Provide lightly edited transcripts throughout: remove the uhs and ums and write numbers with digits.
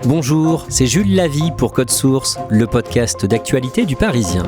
Bonjour, c'est Jules Lavie pour Code Source, le podcast d'actualité du Parisien.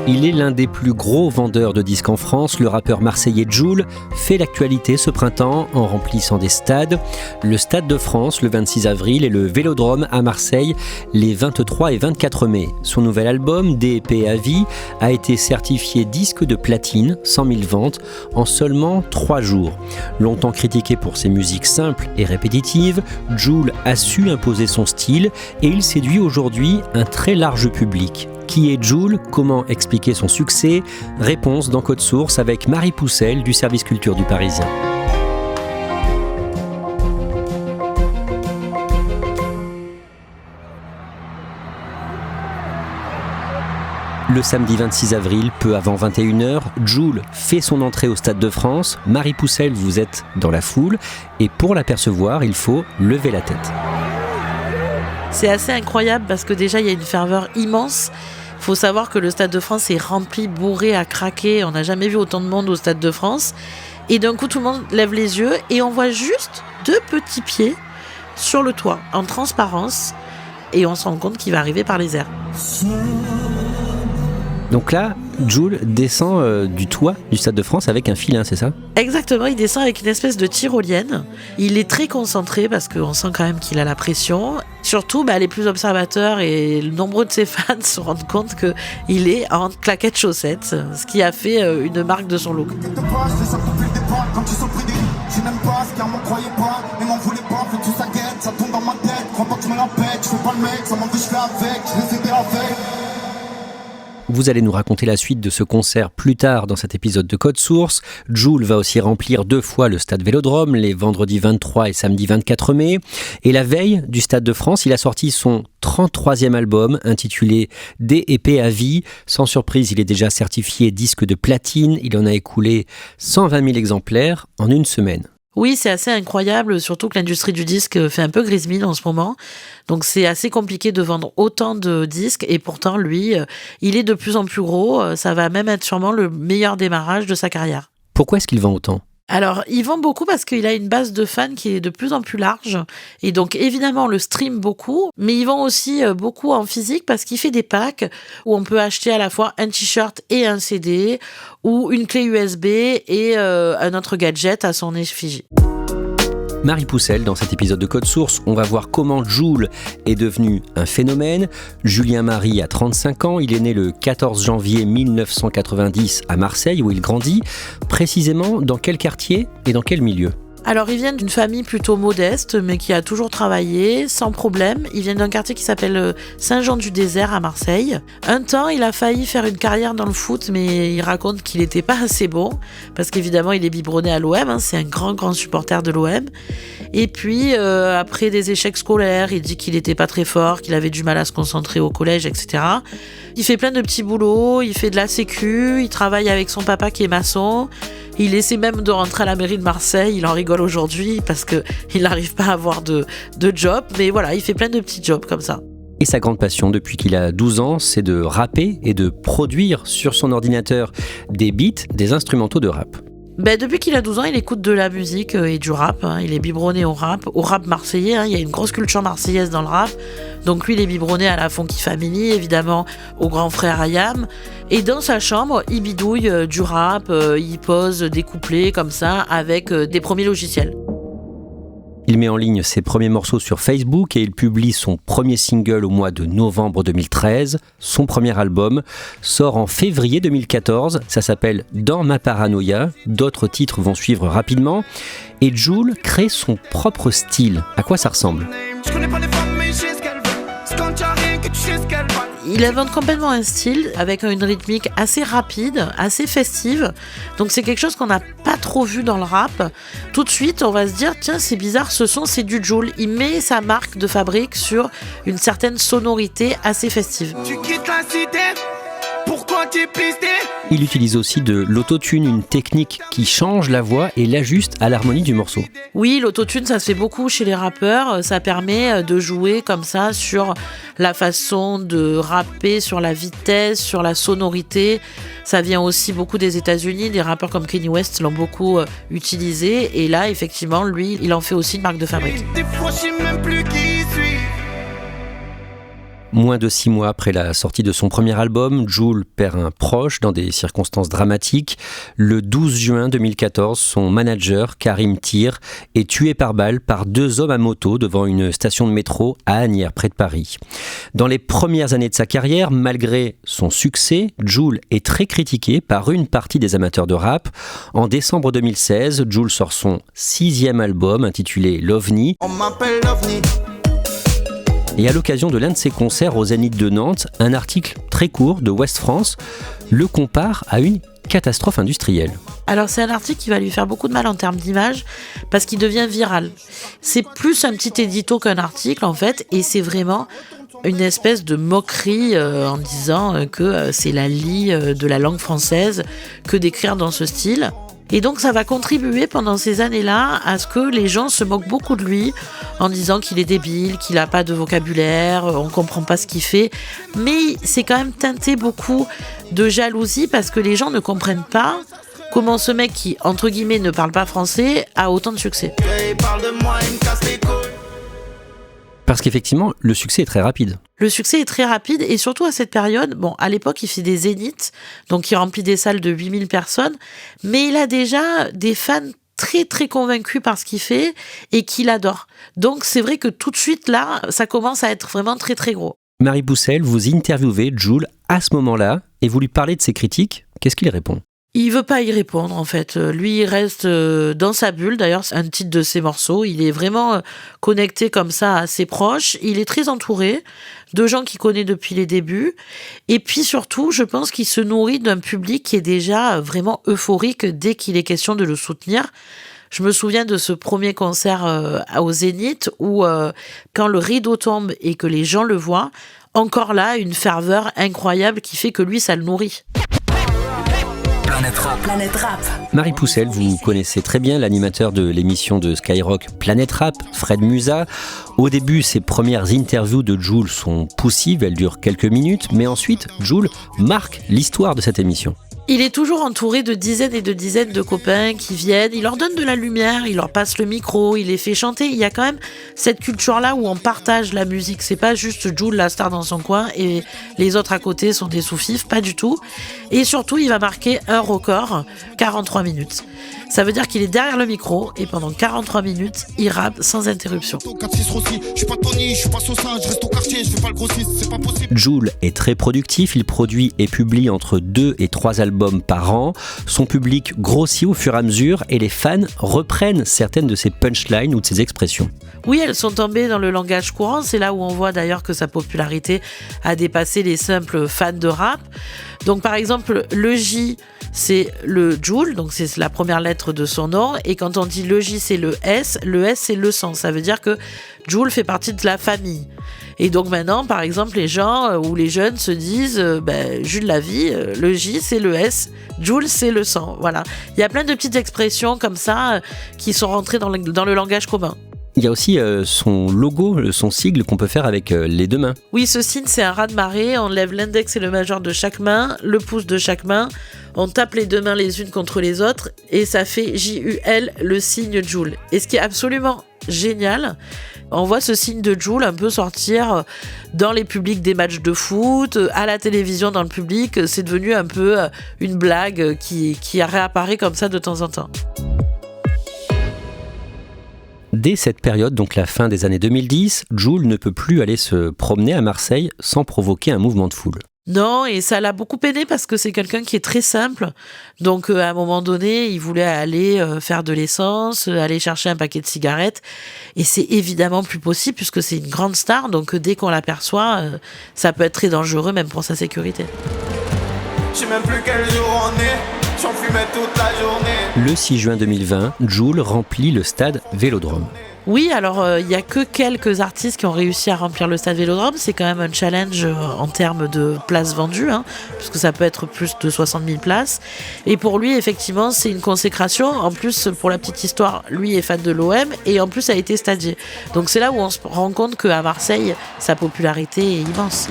Il est l'un des plus gros vendeurs de disques en France. Le rappeur marseillais Jul fait l'actualité ce printemps en remplissant des stades. Le Stade de France le 26 avril et le Vélodrome à Marseille les 23 et 24 mai. Son nouvel album, D&P à vie, a été certifié disque de platine, 100 000 ventes, en seulement 3 jours. Longtemps critiqué pour ses musiques simples et répétitives, Jul a su imposer son style et il séduit aujourd'hui un très large public. Qui est Jul ? Comment expliquer son succès ? Réponse dans Code Source avec Marie Poussel du service culture du Parisien. Le samedi 26 avril, peu avant 21h, Jul fait son entrée au Stade de France. Marie Poussel, vous êtes dans la foule et pour l'apercevoir, il faut lever la tête. C'est assez incroyable parce que déjà il y a une ferveur immense. Il faut savoir que le Stade de France est rempli, bourré à craquer. On n'a jamais vu autant de monde au Stade de France. Et d'un coup, tout le monde lève les yeux et on voit juste 2 petits pieds sur le toit, en transparence. Et on se rend compte qu'il va arriver par les airs. Donc là, Jul descend du toit du Stade de France avec un filin, c'est ça ? Exactement, il descend avec une espèce de tyrolienne. Il est très concentré parce qu'on sent quand même qu'il a la pression. Surtout, les plus observateurs et nombreux de ses fans se rendent compte qu'il est en claquettes chaussettes, ce qui a fait une marque de son look. Vous allez nous raconter la suite de ce concert plus tard dans cet épisode de Code Source. Jul va aussi remplir 2 fois le stade Vélodrome, les vendredis 23 et samedi 24 mai. Et la veille du Stade de France, il a sorti son 33e album intitulé D&P à vie. Sans surprise, il est déjà certifié disque de platine. Il en a écoulé 120 000 exemplaires en une semaine. Oui, c'est assez incroyable, surtout que l'industrie du disque fait un peu grise mine en ce moment. Donc c'est assez compliqué de vendre autant de disques et pourtant lui, il est de plus en plus gros. Ça va même être sûrement le meilleur démarrage de sa carrière. Pourquoi est-ce qu'il vend autant ? Alors, il vend beaucoup parce qu'il a une base de fans qui est de plus en plus large. Et donc, évidemment, on le stream beaucoup. Mais il vend aussi beaucoup en physique parce qu'il fait des packs où on peut acheter à la fois un t-shirt et un CD ou une clé USB et un autre gadget à son effigie. Marie Poussel, dans cet épisode de Code Source, on va voir comment Jul est devenu un phénomène. Julien Marie a 35 ans, il est né le 14 janvier 1990 à Marseille où il grandit. Précisément, dans quel quartier et dans quel milieu ? Alors, il vient d'une famille plutôt modeste, mais qui a toujours travaillé, sans problème. Il vient d'un quartier qui s'appelle Saint-Jean-du-Désert à Marseille. Un temps, il a failli faire une carrière dans le foot, mais il raconte qu'il n'était pas assez bon, parce qu'évidemment, il est biberonné à l'OM, c'est un grand supporter de l'OM. Et puis, après des échecs scolaires, il dit qu'il n'était pas très fort, qu'il avait du mal à se concentrer au collège, etc. Il fait plein de petits boulots, il fait de la sécu, il travaille avec son papa qui est maçon. Il essaie même de rentrer à la mairie de Marseille, il en rigole aujourd'hui parce qu'il n'arrive pas à avoir de job. Mais voilà, il fait plein de petits jobs comme ça. Et sa grande passion depuis qu'il a 12 ans, c'est de rapper et de produire sur son ordinateur des beats, des instrumentaux de rap. Depuis qu'il a 12 ans, il écoute de la musique et du rap. Il est biberonné au rap marseillais. Il y a une grosse culture marseillaise dans le rap. Donc lui, il est biberonné à la Funky Family, évidemment, au grand frère Ayam. Et dans sa chambre, il bidouille du rap, il pose des couplets comme ça avec des premiers logiciels. Il met en ligne ses premiers morceaux sur Facebook et il publie son premier single au mois de novembre 2013. Son premier album sort en février 2014. Ça s'appelle Dans ma paranoïa. D'autres titres vont suivre rapidement. Et Jul crée son propre style. À quoi ça ressemble ? Il invente complètement un style avec une rythmique assez rapide, assez festive. Donc c'est quelque chose qu'on n'a pas trop vu dans le rap. Tout de suite, on va se dire, tiens, c'est bizarre, ce son, c'est du Jul. Il met sa marque de fabrique sur une certaine sonorité assez festive. Tu quittes la cité, pourquoi Il utilise aussi de l'autotune, une technique qui change la voix et l'ajuste à l'harmonie du morceau. Oui, l'autotune, ça se fait beaucoup chez les rappeurs. Ça permet de jouer comme ça sur la façon de rapper, sur la vitesse, sur la sonorité. Ça vient aussi beaucoup des États-Unis. Des rappeurs comme Kanye West l'ont beaucoup utilisé. Et là, effectivement, lui, il en fait aussi une marque de fabrique. Des fois, je sais même plus qui suis. Moins de 6 mois après la sortie de son premier album, Jul perd un proche dans des circonstances dramatiques. Le 12 juin 2014, son manager, Karim Tir, est tué par balle par 2 hommes à moto devant une station de métro à Asnières, près de Paris. Dans les premières années de sa carrière, malgré son succès, Jul est très critiqué par une partie des amateurs de rap. En décembre 2016, Jul sort son 6e album intitulé L'OVNI. On m'appelle l'OVNI. Et à l'occasion de l'un de ses concerts au Zénith de Nantes, un article très court de Ouest France le compare à une catastrophe industrielle. Alors c'est un article qui va lui faire beaucoup de mal en termes d'image parce qu'il devient viral. C'est plus un petit édito qu'un article en fait, et c'est vraiment une espèce de moquerie en disant que c'est la lie de la langue française que d'écrire dans ce style. Et donc ça va contribuer pendant ces années-là à ce que les gens se moquent beaucoup de lui en disant qu'il est débile, qu'il n'a pas de vocabulaire, on ne comprend pas ce qu'il fait. Mais c'est quand même teinté beaucoup de jalousie parce que les gens ne comprennent pas comment ce mec qui, entre guillemets, ne parle pas français a autant de succès. Il parle de moi, il me casse les couilles. Parce qu'effectivement, le succès est très rapide. Le succès est très rapide et surtout à cette période, bon, à l'époque, il fait des zéniths, donc il remplit des salles de 8000 personnes, mais il a déjà des fans très très convaincus par ce qu'il fait et qui l'adorent. Donc c'est vrai que tout de suite là, ça commence à être vraiment très très gros. Marie Boussel, vous interviewez Jul à ce moment-là et vous lui parlez de ses critiques. Qu'est-ce qu'il répond ? Il veut pas y répondre en fait. Lui, il reste dans sa bulle. D'ailleurs, c'est un titre de ses morceaux. Il est vraiment connecté comme ça à ses proches. Il est très entouré de gens qu'il connaît depuis les débuts. Et puis surtout, je pense qu'il se nourrit d'un public qui est déjà vraiment euphorique dès qu'il est question de le soutenir. Je me souviens de ce premier concert au Zénith où quand le rideau tombe et que les gens le voient, encore là, une ferveur incroyable qui fait que lui, ça le nourrit. Planète Rap. Marie Poussel, vous connaissez très bien l'animateur de l'émission de Skyrock Planète Rap, Fred Musa. Au début, ses premières interviews de Jul sont poussives, elles durent quelques minutes, mais ensuite, Jul marque l'histoire de cette émission. Il est toujours entouré de dizaines et de dizaines de copains qui viennent, il leur donne de la lumière, il leur passe le micro, il les fait chanter. Il y a quand même cette culture-là où on partage la musique. C'est pas juste Jul, la star dans son coin, et les autres à côté sont des sous-fifs, pas du tout. Et surtout, il va marquer un record, 43 minutes. Ça veut dire qu'il est derrière le micro et pendant 43 minutes, il rappe sans interruption. Jul est très productif, il produit et publie entre 2 et 3 albums par an. Son public grossit au fur et à mesure et les fans reprennent certaines de ses punchlines ou de ses expressions. Oui, elles sont tombées dans le langage courant. C'est là où on voit d'ailleurs que sa popularité a dépassé les simples fans de rap. Donc par exemple, le J, c'est le Jul, donc c'est la première lettre de son nom. Et quand on dit le J, c'est le S c'est le sang. Ça veut dire que Jul fait partie de la famille. Et donc maintenant, par exemple, les gens ou les jeunes se disent Jules la vie, le J c'est le S, Jul c'est le sang. Voilà. Il y a plein de petites expressions comme ça qui sont rentrées dans le langage commun. Il y a aussi son logo, son sigle qu'on peut faire avec les 2 mains. Oui, ce signe, c'est un raz-de-marée. On lève l'index et le majeur de chaque main, le pouce de chaque main. On tape les 2 mains les unes contre les autres et ça fait J-U-L, le signe Jul. Et ce qui est absolument génial, on voit ce signe de Jul un peu sortir dans les publics des matchs de foot, à la télévision dans le public. C'est devenu un peu une blague qui réapparaît comme ça de temps en temps. Dès cette période, donc la fin des années 2010, Jul ne peut plus aller se promener à Marseille sans provoquer un mouvement de foule. Non, et ça l'a beaucoup peiné parce que c'est quelqu'un qui est très simple. Donc à un moment donné, il voulait aller faire de l'essence, aller chercher un paquet de cigarettes. Et c'est évidemment plus possible puisque c'est une grande star. Donc dès qu'on l'aperçoit, ça peut être très dangereux même pour sa sécurité. Je sais même plus quel jour on est. J'en fumais toute la journée. Le 6 juin 2020, Jul remplit le stade Vélodrome. Oui, alors il n'y a que quelques artistes qui ont réussi à remplir le stade Vélodrome. C'est quand même un challenge en termes de places vendues, puisque ça peut être plus de 60 000 places. Et pour lui, effectivement, c'est une consécration. En plus, pour la petite histoire, lui est fan de l'OM et en plus a été stadier. Donc c'est là où on se rend compte qu'à Marseille, sa popularité est immense.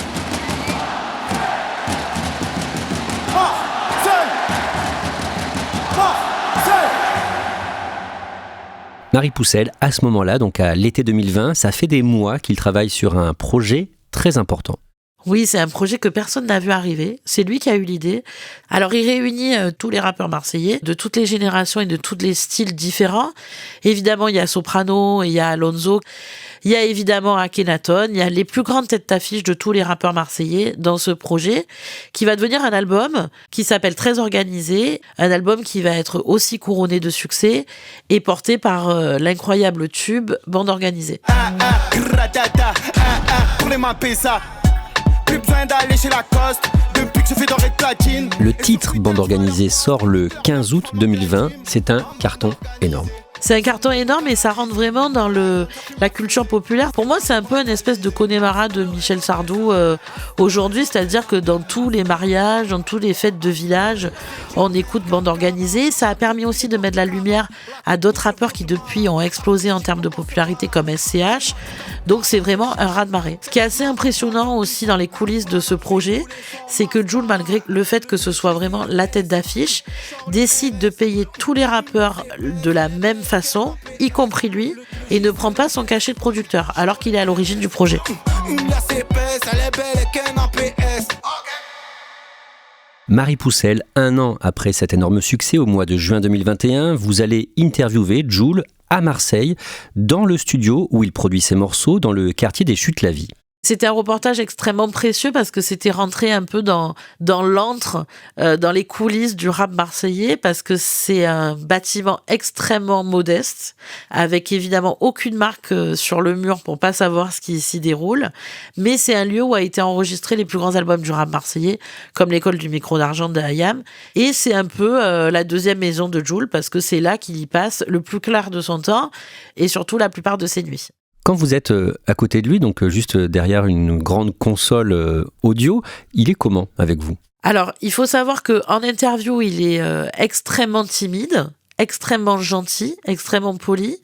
Marie Poussel, à ce moment-là, donc à l'été 2020, ça fait des mois qu'il travaille sur un projet très important. Oui, c'est un projet que personne n'a vu arriver. C'est lui qui a eu l'idée. Alors, il réunit tous les rappeurs marseillais de toutes les générations et de tous les styles différents. Évidemment, il y a Soprano, il y a Alonso, il y a évidemment Akhenaton, il y a les plus grandes têtes d'affiche de tous les rappeurs marseillais dans ce projet qui va devenir un album qui s'appelle Très Organisé, un album qui va être aussi couronné de succès et porté par l'incroyable tube Bande Organisée. Le titre Bande Organisée sort le 15 août 2020. C'est un carton énorme. C'est un carton énorme et ça rentre vraiment dans la culture populaire. Pour moi, c'est un peu une espèce de Connemara de Michel Sardou aujourd'hui, c'est-à-dire que dans tous les mariages, dans toutes les fêtes de village, on écoute Bande Organisée. Ça a permis aussi de mettre la lumière à d'autres rappeurs qui depuis ont explosé en termes de popularité comme SCH. Donc c'est vraiment un raz-de-marée. Ce qui est assez impressionnant aussi dans les coulisses de ce projet, c'est que Jul, malgré le fait que ce soit vraiment la tête d'affiche, décide de payer tous les rappeurs de la même façon, y compris lui, et ne prend pas son cachet de producteur, alors qu'il est à l'origine du projet. Marie Poussel, 1 an après cet énorme succès, au mois de juin 2021, vous allez interviewer Jul à Marseille, dans le studio où il produit ses morceaux, dans le quartier des Chutes-la-Vie. C'était un reportage extrêmement précieux parce que c'était rentré un peu dans l'antre, dans les coulisses du rap marseillais, parce que c'est un bâtiment extrêmement modeste, avec évidemment aucune marque sur le mur pour pas savoir ce qui s'y déroule, mais c'est un lieu où a été enregistré les plus grands albums du rap marseillais, comme l'école du micro d'argent de IAM, et c'est un peu la deuxième maison de Jul, parce que c'est là qu'il y passe le plus clair de son temps, et surtout la plupart de ses nuits. Quand vous êtes à côté de lui, donc juste derrière une grande console audio, il est comment avec vous ? Alors, il faut savoir qu'en interview, il est extrêmement timide, extrêmement gentil, extrêmement poli.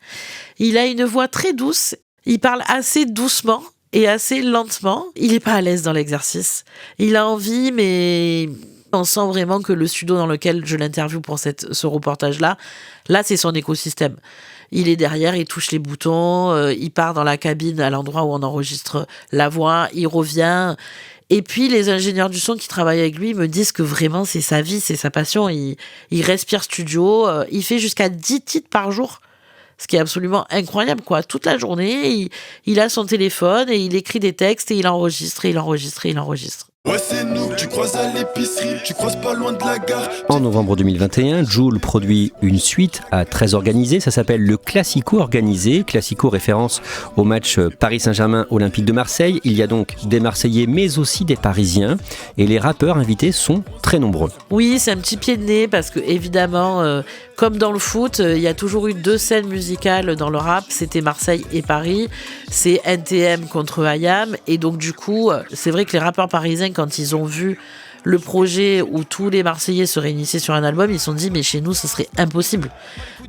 Il a une voix très douce, il parle assez doucement et assez lentement. Il n'est pas à l'aise dans l'exercice. Il a envie, mais on sent vraiment que le studio dans lequel je l'interviewe pour ce reportage-là, c'est son écosystème. Il est derrière, il touche les boutons, il part dans la cabine à l'endroit où on enregistre la voix, il revient. Et puis les ingénieurs du son qui travaillent avec lui me disent que vraiment c'est sa vie, c'est sa passion. Il respire studio, il fait jusqu'à 10 titres par jour, ce qui est absolument incroyable, quoi. Toute la journée, il a son téléphone et il écrit des textes et il enregistre, et il enregistre, et il enregistre. Ouais, c'est nous, tu croises à l'épicerie, tu croises pas loin de la gare. En novembre 2021, Jul produit une suite à Très Organisé, ça s'appelle le Classico Organisé, Classico référence au match Paris Saint-Germain Olympique de Marseille. Il y a donc des Marseillais mais aussi des Parisiens et les rappeurs invités sont très nombreux. Oui, c'est un petit pied de nez parce que évidemment, comme dans le foot, il y a toujours eu 2 scènes musicales dans le rap, c'était Marseille et Paris, c'est NTM contre IAM et donc du coup, c'est vrai que les rappeurs parisiens, quand ils ont vu le projet où tous les Marseillais se réunissaient sur un album, ils se sont dit mais chez nous ce serait impossible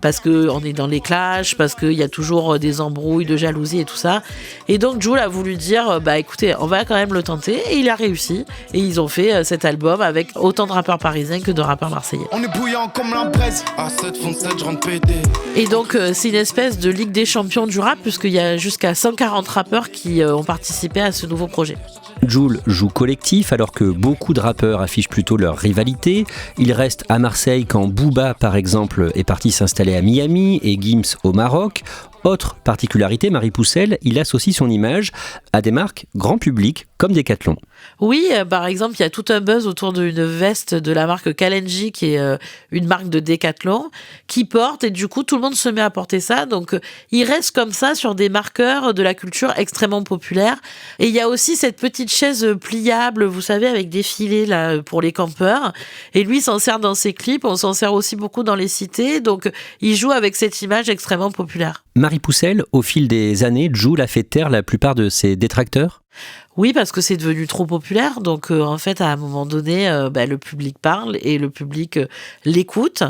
parce qu'on est dans les clashs, parce qu'il y a toujours des embrouilles, de jalousie et tout ça. Et donc Jul a voulu dire écoutez, on va quand même le tenter, et il a réussi et ils ont fait cet album avec autant de rappeurs parisiens que de rappeurs marseillais. On est bouillant comme la braise. À 7 fond 7, je rentre pété. Et donc c'est une espèce de Ligue des champions du rap puisqu'il y a jusqu'à 140 rappeurs qui ont participé à ce nouveau projet. Jul joue collectif alors que beaucoup de rappeurs affichent plutôt leur rivalité. Il reste à Marseille quand Booba, par exemple, est parti s'installer à Miami et Gims au Maroc. Autre particularité, Marie Poussel, il associe son image à des marques grand public comme Decathlon. Oui, par exemple, il y a tout un buzz autour d'une veste de la marque Kalenji, qui est une marque de Decathlon, qui porte, et du coup, tout le monde se met à porter ça. Donc, il reste comme ça sur des marqueurs de la culture extrêmement populaire. Et il y a aussi cette petite chaise pliable, vous savez, avec des filets là pour les campeurs. Et lui, il s'en sert dans ses clips. On s'en sert aussi beaucoup dans les cités. Donc, il joue avec cette image extrêmement populaire. Marie Poussel, au fil des années, Joule a fait taire la plupart de ses détracteurs. Oui, parce que c'est devenu trop populaire. Donc, en fait, à un moment donné, le public parle et le public l'écoute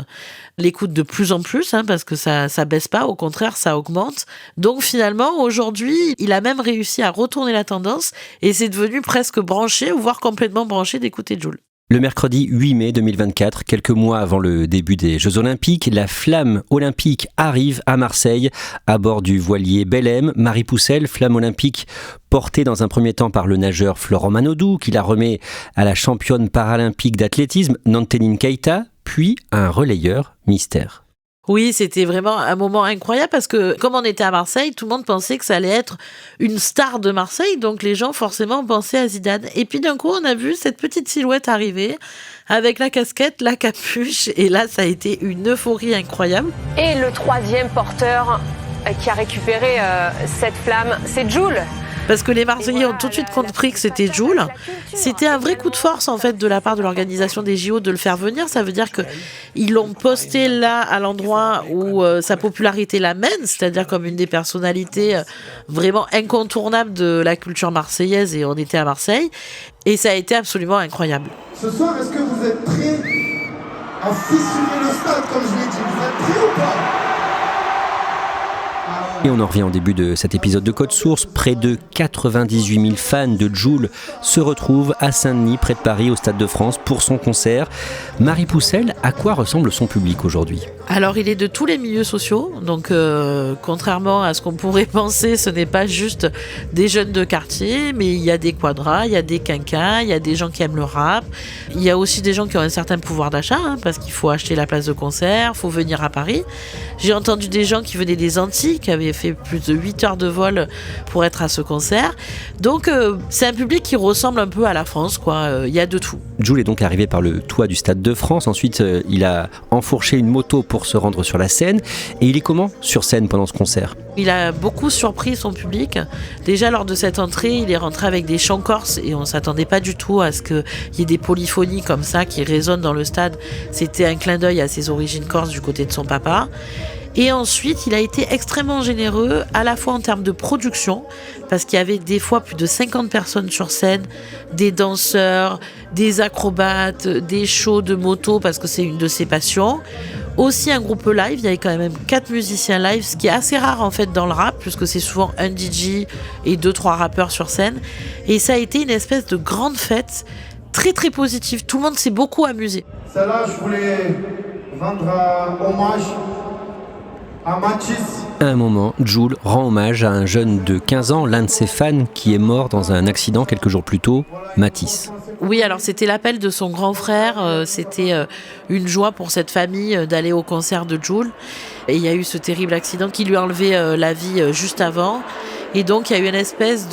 de plus en plus, parce que ça baisse pas, au contraire, ça augmente. Donc, finalement, aujourd'hui, il a même réussi à retourner la tendance et c'est devenu presque branché, voire complètement branché d'écouter Joule. Le mercredi 8 mai 2024, quelques mois avant le début des Jeux Olympiques, la flamme olympique arrive à Marseille à bord du voilier Belém. Marie Poussel, flamme olympique portée dans un premier temps par le nageur Florent Manodou, qui la remet à la championne paralympique d'athlétisme Nanteline Keita, puis à un relayeur mystère. Oui, c'était vraiment un moment incroyable parce que comme on était à Marseille, tout le monde pensait que ça allait être une star de Marseille, donc les gens forcément pensaient à Zidane. Et puis d'un coup, on a vu cette petite silhouette arriver avec la casquette, la capuche, et là, ça a été une euphorie incroyable. Et le troisième porteur qui a récupéré cette flamme, c'est Joule. Parce que les Marseillais ont tout de suite compris que c'était Joule. C'était un vrai coup de force en fait de la part de l'organisation des JO de le faire venir. Ça veut dire qu'ils l'ont posté là à l'endroit où sa popularité l'amène, c'est-à-dire comme une des personnalités vraiment incontournables de la culture marseillaise, et on était à Marseille. Et ça a été absolument incroyable. Ce soir, est-ce que vous êtes prêts à fissurer le stade comme je l'ai dit? Vous êtes prêts ou pas? Et on en revient au début de cet épisode de Code Source. Près de 98 000 fans de Joule se retrouvent à Saint-Denis, près de Paris, au Stade de France, pour son concert. Marie Poussel, à quoi ressemble son public aujourd'hui ? Alors, il est de tous les milieux sociaux. Donc, contrairement à ce qu'on pourrait penser, ce n'est pas juste des jeunes de quartier, mais il y a des quadras, il y a des quinquas, il y a des gens qui aiment le rap. Il y a aussi des gens qui ont un certain pouvoir d'achat, parce qu'il faut acheter la place de concert, il faut venir à Paris. J'ai entendu des gens qui venaient des Antilles, qui avaient fait plus de 8 heures de vol pour être à ce concert. Donc, c'est un public qui ressemble un peu à la France, quoi. Il y a de tout. Joule est donc arrivé par le toit du Stade de France. Ensuite, il a enfourché une moto pour se rendre sur la scène. Et il est comment sur scène pendant ce concert ? Il a beaucoup surpris son public. Déjà, lors de cette entrée, il est rentré avec des chants corses et on ne s'attendait pas du tout à ce qu'il y ait des polyphonies comme ça qui résonnent dans le stade. C'était un clin d'œil à ses origines corses du côté de son papa. Et ensuite, il a été extrêmement généreux, à la fois en termes de production, parce qu'il y avait des fois plus de 50 personnes sur scène, des danseurs, des acrobates, des shows de moto, parce que c'est une de ses passions. Aussi un groupe live, il y avait quand même 4 musiciens live, ce qui est assez rare en fait dans le rap, puisque c'est souvent un DJ et 2-3 rappeurs sur scène. Et ça a été une espèce de grande fête, très très positive. Tout le monde s'est beaucoup amusé. Celle-là, je voulais rendre hommage à Mathis. À un moment, Joule rend hommage à un jeune de 15 ans, l'un de ses fans qui est mort dans un accident quelques jours plus tôt, Mathis. Oui, alors c'était l'appel de son grand frère, c'était une joie pour cette famille d'aller au concert de Joule. Et il y a eu ce terrible accident qui lui a enlevé la vie juste avant. Et donc il y a eu une espèce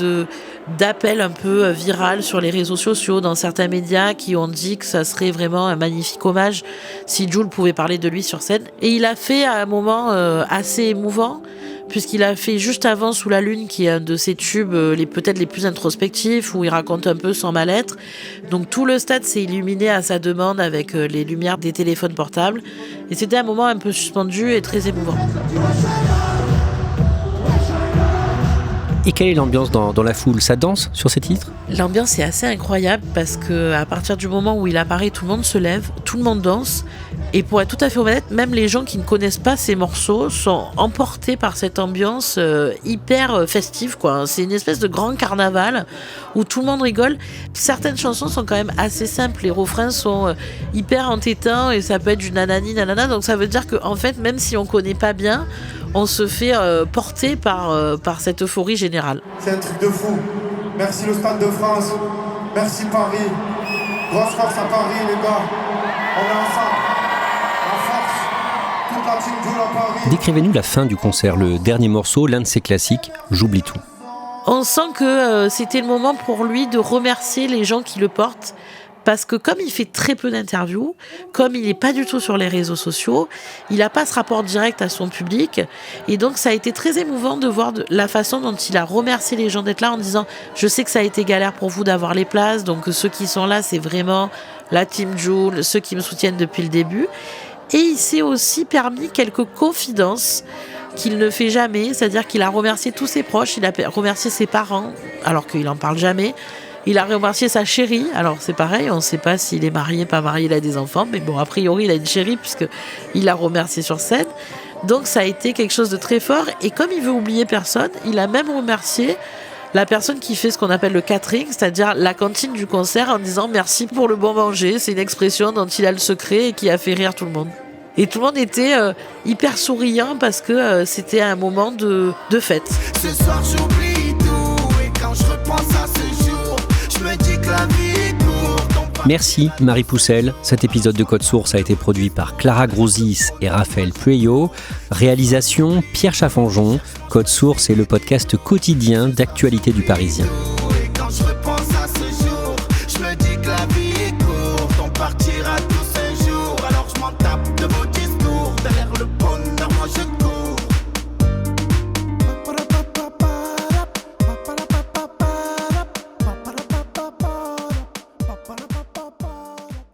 d'appel un peu viral sur les réseaux sociaux, dans certains médias qui ont dit que ça serait vraiment un magnifique hommage si Joule pouvait parler de lui sur scène. Et il a fait à un moment assez émouvant, puisqu'il a fait juste avant Sous la Lune, qui est un de ses tubes peut-être les plus introspectifs, où il raconte un peu son mal-être. Donc tout le stade s'est illuminé à sa demande avec les lumières des téléphones portables. Et c'était un moment un peu suspendu et très émouvant. Et quelle est l'ambiance dans la foule ? Ça danse sur ces titres ? L'ambiance est assez incroyable parce qu'à partir du moment où il apparaît, tout le monde se lève, tout le monde danse. Et pour être tout à fait honnête, même les gens qui ne connaissent pas ces morceaux sont emportés par cette ambiance hyper festive, quoi. C'est une espèce de grand carnaval où tout le monde rigole. Certaines chansons sont quand même assez simples. Les refrains sont hyper entêtants et ça peut être du nanani nanana. Donc ça veut dire qu'en fait, même si on ne connaît pas bien, on se fait porter par cette euphorie générale. C'est un truc de fou. Merci le Stade de France. Merci Paris. Grosse force à Paris, les gars. On est ensemble. La force. Toute la team Joule à Paris. Décrivez-nous la fin du concert, le dernier morceau, l'un de ses classiques, J'oublie tout. On sent que c'était le moment pour lui de remercier les gens qui le portent. Parce que comme il fait très peu d'interviews, comme il n'est pas du tout sur les réseaux sociaux, il n'a pas ce rapport direct à son public. Et donc ça a été très émouvant de voir la façon dont il a remercié les gens d'être là en disant « Je sais que ça a été galère pour vous d'avoir les places, donc ceux qui sont là, c'est vraiment la Team Jul, ceux qui me soutiennent depuis le début. » Et il s'est aussi permis quelques confidences qu'il ne fait jamais, c'est-à-dire qu'il a remercié tous ses proches, il a remercié ses parents, alors qu'il n'en parle jamais. Il a remercié sa chérie, alors c'est pareil, on ne sait pas s'il est marié, pas marié, il a des enfants, mais bon, a priori, il a une chérie puisqu'il l'a remercié sur scène. Donc ça a été quelque chose de très fort, et comme il veut oublier personne, il a même remercié la personne qui fait ce qu'on appelle le catering, c'est-à-dire la cantine du concert, en disant merci pour le bon manger. C'est une expression dont il a le secret et qui a fait rire tout le monde. Et tout le monde était hyper souriant parce que c'était un moment de fête. Ce soir j'oublie tout et quand je repense à ce jour, je me dis que la vie est courte. Merci Marie Poussel. Cet épisode de Code Source a été produit par Clara Grouzis et Raphaël Pueyo. Réalisation Pierre Chaffanjon. Code Source est le podcast quotidien d'actualité du Parisien.